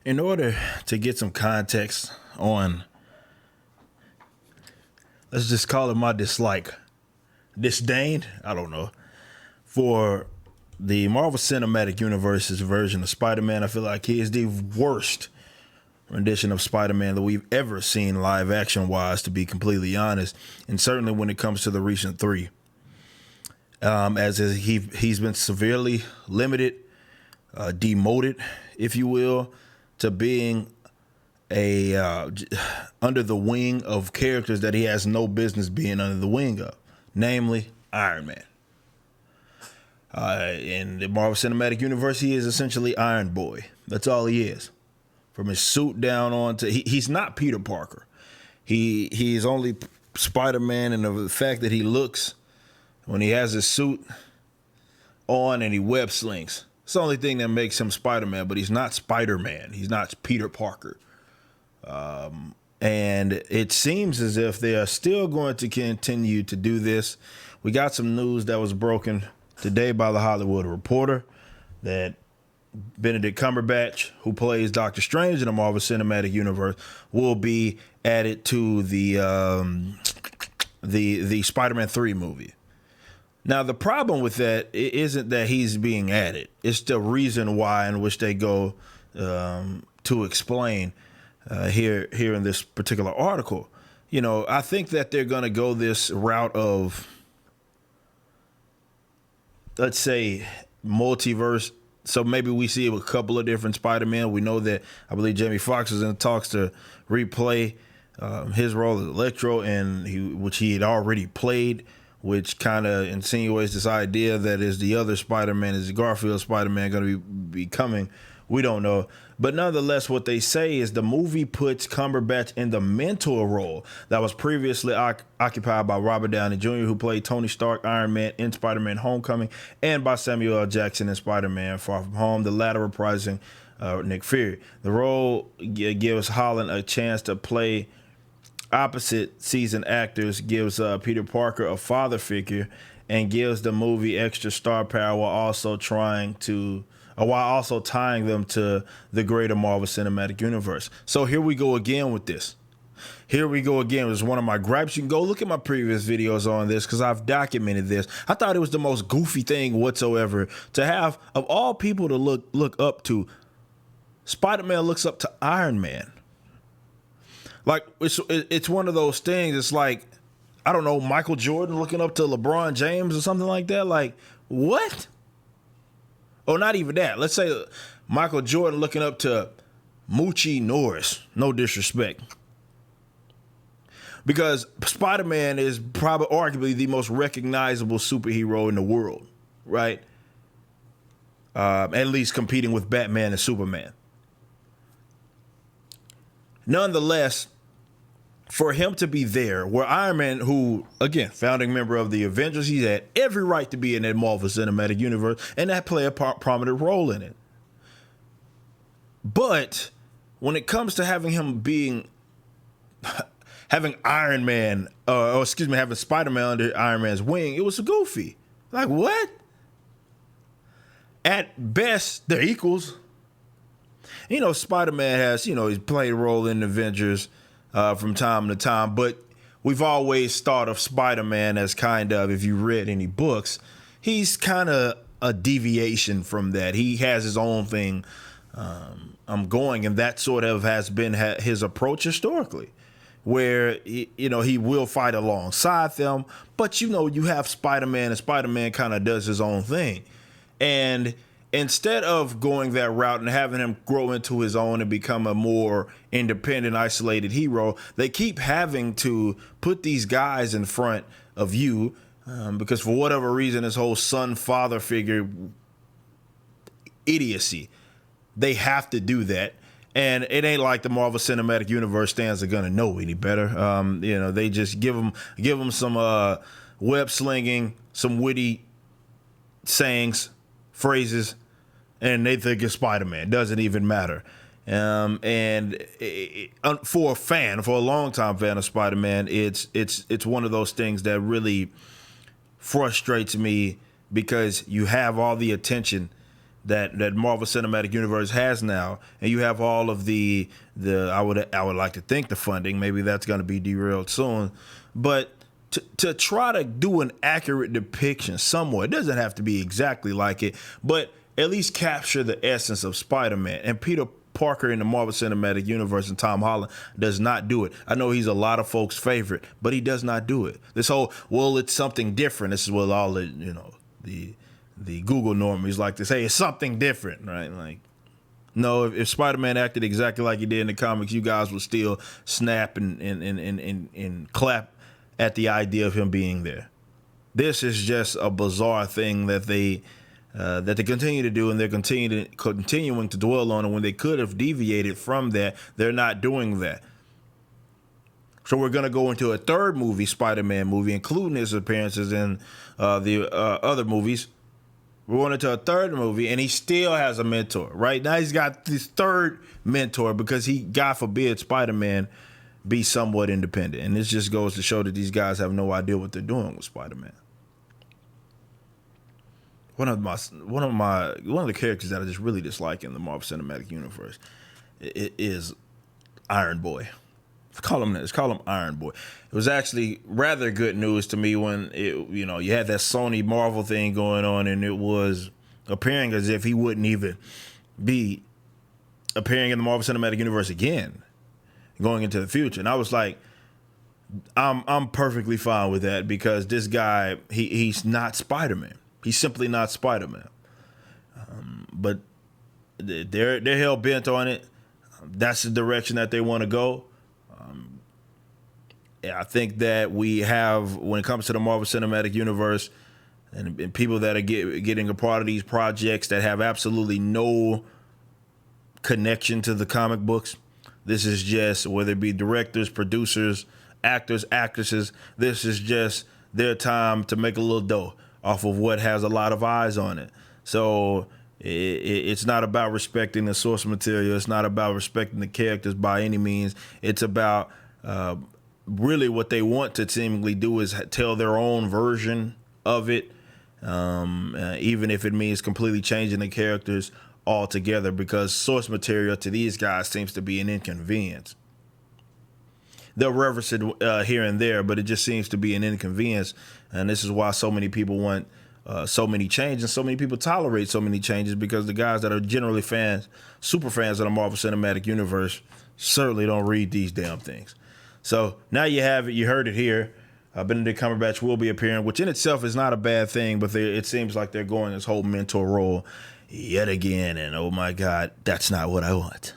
In order to get some context on, let's just call it my disdain, I don't know, for the Marvel Cinematic Universe's version of Spider-Man. I feel like he is the worst rendition of Spider-Man that we've ever seen live action wise, to be completely honest. And certainly when it comes to the recent three, he's been severely limited, demoted, if you will, to being under the wing of characters that he has no business being under the wing of, namely Iron Man. In the Marvel Cinematic Universe, he is essentially Iron Boy. That's all he is. From his suit down on to he's not Peter Parker. He's only Spider-Man, and the fact that he looks, when he has his suit on and he web slings, it's the only thing that makes him Spider-Man, but he's not Spider-Man. He's not Peter Parker. And it seems as if they are still going to continue to do this. We got some news that was broken today by the Hollywood Reporter that Benedict Cumberbatch, who plays Doctor Strange in the Marvel Cinematic Universe, will be added to the Spider-Man 3 movie. Now, the problem with that isn't that he's being added. It's the reason why, in which they go to explain here in this particular article. You know, I think that they're going to go this route of, let's say, multiverse. So maybe we see a couple of different Spider-Man. We know that I believe Jamie Foxx is in talks to replay his role as Electro, which he had already played, which kind of insinuates this idea that is the other Spider-Man, is the Garfield Spider-Man going to be coming? We don't know. But nonetheless, what they say is the movie puts Cumberbatch in the mentor role that was previously occupied by Robert Downey Jr., who played Tony Stark, Iron Man in Spider-Man Homecoming, and by Samuel L. Jackson in Spider-Man Far From Home, the latter reprising Nick Fury. The role gives Holland a chance to play opposite seasoned actors, gives Peter Parker a father figure, and gives the movie extra star power while also tying them to the greater Marvel Cinematic Universe. So here we go again with this. Here we go again. It was one of my gripes. You can go look at my previous videos on this because I've documented this. I thought it was the most goofy thing whatsoever to have, of all people to look up to, Spider-Man looks up to Iron Man. Like, it's one of those things. It's like, I don't know, Michael Jordan looking up to LeBron James or something like that. Like, what? Oh, not even that. Let's say Michael Jordan looking up to Moochie Norris. No disrespect. Because Spider-Man is probably arguably the most recognizable superhero in the world, right? At least competing with Batman and Superman. Nonetheless, for him to be there, where Iron Man, who, again, founding member of the Avengers, he had every right to be in that Marvel Cinematic Universe and that play a prominent role in it. But when it comes to having him having Iron Man, having Spider-Man under Iron Man's wing, it was goofy. Like, what? At best, they're equals. You know, Spider-Man has, he's played a role in the Avengers from time to time, but we've always thought of Spider-Man as kind of, if you read any books, he's kind of a deviation from that. He has his own thing going, and that sort of has been his approach historically, where he will fight alongside them, but you have Spider-Man, and Spider-Man kind of does his own thing. And instead of going that route and having him grow into his own and become a more independent, isolated hero, they keep having to put these guys in front of you because for whatever reason, this whole son-father figure idiocy, they have to do that. And it ain't like the Marvel Cinematic Universe stands are gonna know any better. They just give them some web slinging, some witty sayings, phrases, and they think it's Spider-Man. Doesn't even matter. For a long-time fan of Spider-Man, it's one of those things that really frustrates me because you have all the attention that Marvel Cinematic Universe has now, and you have all of the I would like to think the funding. Maybe that's going to be derailed soon, but to try to do an accurate depiction somewhat, it doesn't have to be exactly like it, but at least capture the essence of Spider-Man. And Peter Parker in the Marvel Cinematic Universe and Tom Holland does not do it. I know he's a lot of folks' favorite, but he does not do it. This whole, well, it's something different. This is what all the, the Google normies like to say, it's something different, right? Like, no, if Spider-Man acted exactly like he did in the comics, you guys would still snap and clap at the idea of him being there. This is just a bizarre thing that they continue to do, and they're continuing to dwell on. And when they could have deviated from that, they're not doing that. So we're going to go into a third movie, Spider-Man movie, including his appearances in the other movies. We're going into a third movie, and he still has a mentor. Right now, he's got this third mentor because he, God forbid, Spider-Man be somewhat independent. And this just goes to show that these guys have no idea what they're doing with Spider-Man. One of the characters that I just really dislike in the Marvel Cinematic Universe is Iron Boy. Call him Iron Boy. It was actually rather good news to me when you had that Sony Marvel thing going on, and it was appearing as if he wouldn't even be appearing in the Marvel Cinematic Universe again going into the future. And I was like, I'm perfectly fine with that, because this guy, he's not Spider-Man. He's simply not Spider-Man. But they're hell bent on it. That's the direction that they want to go. I think that we have, when it comes to the Marvel Cinematic Universe, and people that are getting a part of these projects that have absolutely no connection to the comic books. This is just, whether it be directors, producers, actors, actresses, this is just their time to make a little dough off of what has a lot of eyes on it. So it's not about respecting the source material. It's not about respecting the characters by any means. It's about really what they want to seemingly do is tell their own version of it, even if it means completely changing the characters altogether, because source material to these guys seems to be an inconvenience. They'll reference it here and there, but it just seems to be an inconvenience. And this is why so many people want so many changes, and so many people tolerate so many changes, because the guys that are generally super fans of the Marvel Cinematic Universe, certainly don't read these damn things. So now you have it. You heard it here. Benedict Cumberbatch will be appearing, which in itself is not a bad thing, but it seems like they're going this whole mentor role yet again. And oh my God, that's not what I want.